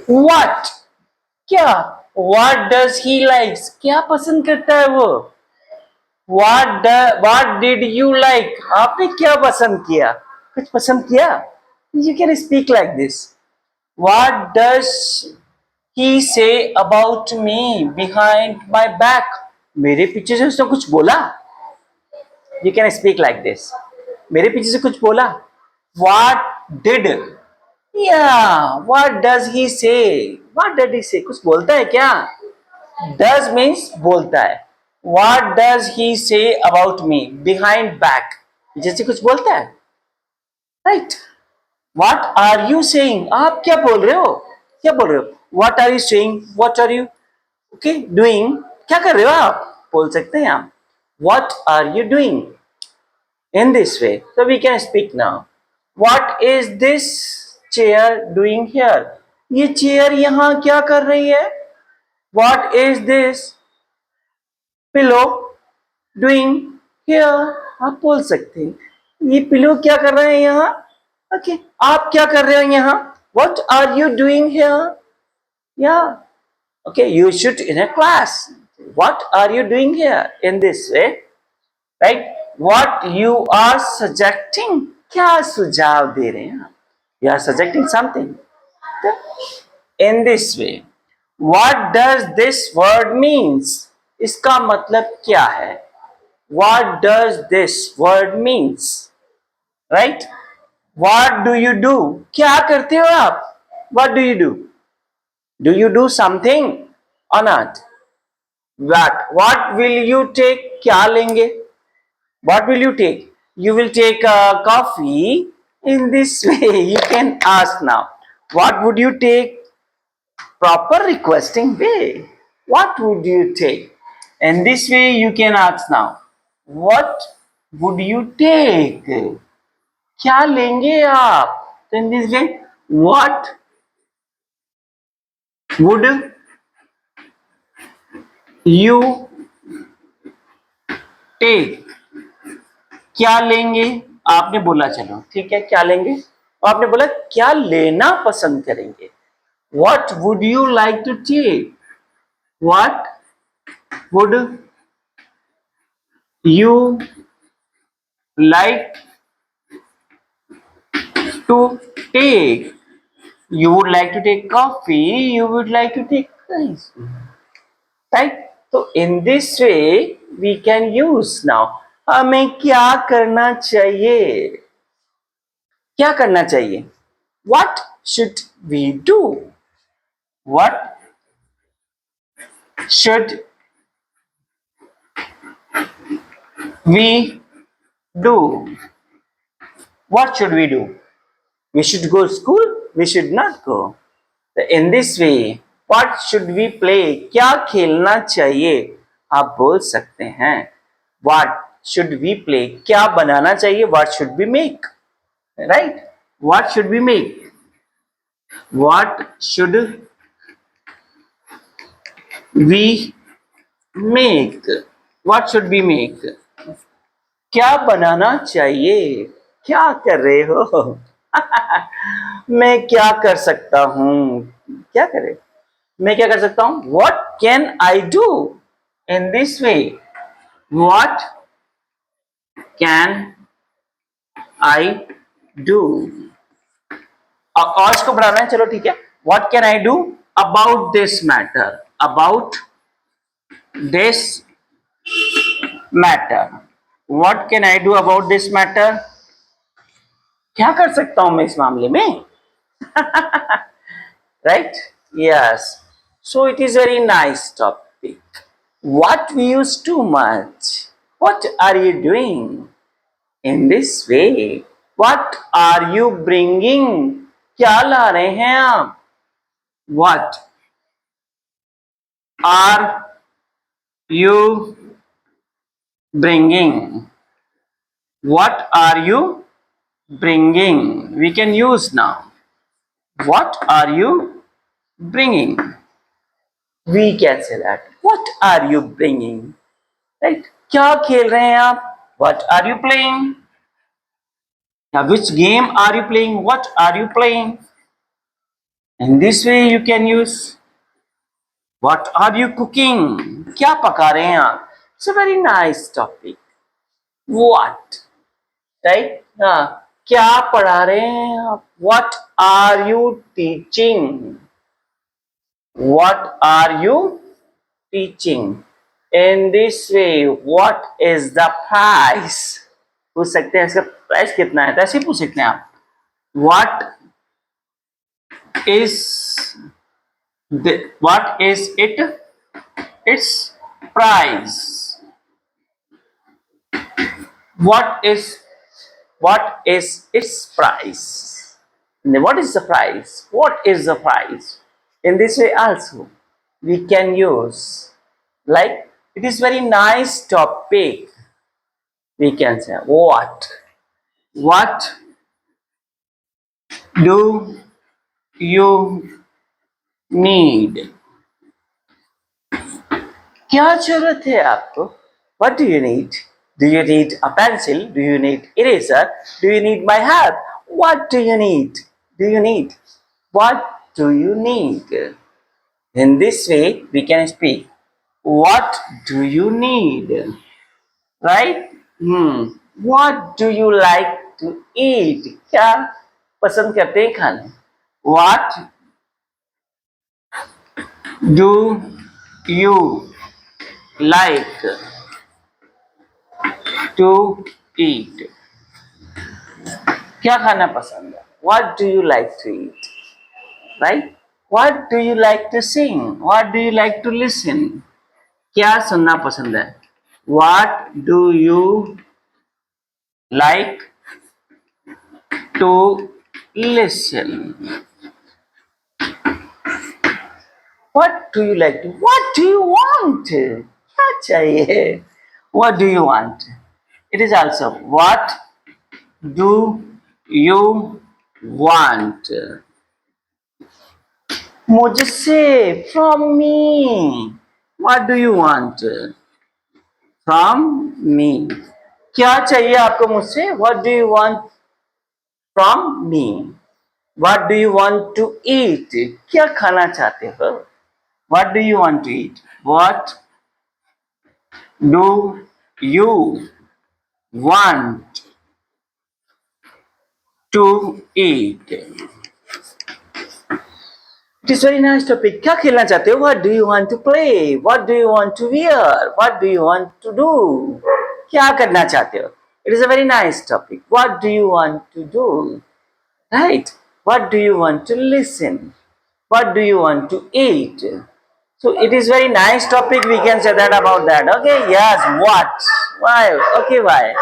What? क्या? What does he likes? क्या पसंद करता है वो? What did you like? आपने क्या पसंद किया? कुछ पसंद किया? You can speak like this. What does he say about me behind my back? मेरे पीछे से उसने कुछ बोला? You can speak like this. मेरे पीछे से कुछ बोला? What did? Yeah. What does he say? What did he say? कुछ बोलता है क्या? Does means बोलता है. What does he say about me behind back? जैसे कुछ बोलता है, right? What are you saying? आप क्या बोल रहे हो? क्या बोल रहे हो? What are you saying? What are you doing? क्या कर रहे हो आप? बोल सकते हैं आप. What are you doing? In this way, so we can speak now. What is this chair doing here? ये चेयर यहाँ क्या कर रही है? What is this pillow doing here? आप बोल सकते हैं ये पिलो क्या कर रहे हैं यहाँ? ओके, आप क्या कर रहे हो यहाँ? What are you doing here? Yeah, okay, you should in a class. What are you doing here? In this way, right? What you are suggesting? क्या सुझाव दे रहे हैं आप? You are suggesting something. In this way, what does this word means? इसका मतलब क्या है? What does this word means? Right? What do you do? क्या करते हो आप? What do you do? Do you do something or not? What will you take? क्या लेंगे? What will you take? You will take a coffee. In this way, you can ask now. What would you take? Proper requesting way. What would you take? And this way, you can ask now. What would you take? क्या लेंगे आप? So in this way, what would you take? क्या लेंगे? आपने बोला चलो ठीक है क्या लेंगे, और आपने बोला क्या लेना पसंद करेंगे. What would you like to take? What would you like to take? You would like to take coffee, you would like to take rice, right? So in this way we can use now. हमें क्या करना चाहिए? क्या करना चाहिए? What should we do? What should we do? What should we do? We should go to school? We should not go. So in this way, what should we play? क्या खेलना चाहिए? आप बोल सकते हैं. What should we play? क्या बनाना चाहिए? What should we make? Right? What should we make? What should we make? What should we make? क्या बनाना चाहिए? क्या कर रहे हो? मैं क्या कर सकता हूँ? क्या करे? मैं क्या कर सकता हूँ? What can I do? In this way, what can I do? और इसको बढ़ाना है, चलो ठीक है. What can I do about this matter? About this matter. What can I do about this matter? क्या कर सकता हूं मैं इस मामले में? Right? Yes. So it is very nice topic. What we use too much? What are you doing? In this way. What are you bringing? क्या ला रहे हैं आप? What are you bringing? What are you bringing? We can use now. What are you bringing? We can say that. What are you bringing? Right? क्या खेल रहे हैं आप? What are you playing? Now, which game are you playing? What are you playing? In this way you can use what are you cooking? क्या पका रहे हैं आप? It's a very nice topic. What? Right? हाँ. क्या पढ़ा रहे हैं आप? What are you teaching? What are you teaching? In this way, what is the price? पूछ सकते हैं इसका प्राइस कितना है, तो ऐसे ही पूछ सकते हैं आप. What is what is it? Its price. What is its price? What is the price? What is the price? In this way also we can use, like, it is very nice topic. We can say what do you need? क्या जरूरत है आपको? What do you need? Do you need a pencil? Do you need eraser? Do you need my help? What do you need? Do you need? What do you need? In this way we can speak. What do you need? Right? What do you like to eat? क्या पसंद करते हैं खाने? What do you like to eat? क्या खाना पसंद है? What do you like to eat? Right? What do you like to sing? What do you like to listen? क्या सुनना पसंद है? What do you like to listen? What do you like to? What do you want? क्या चाहिए? What do you want? It is also what do you want? मुझसे, from me. What do you want? From me. क्या चाहिए आपको मुझसे? What do you want from me? What do you want to eat? क्या खाना चाहते हो? What do you want to eat? What do you want to eat? It is very nice topic. क्या खेलना चाहते हो? What do you want to play? What do you want to wear? What do you want to do? क्या करना चाहते हो? It is a very nice topic. What do you want to do? Right? What do you want to listen? What do you want to eat? So it is very nice topic. We can say that about that. Okay. Yes. What? Why? Okay. Why?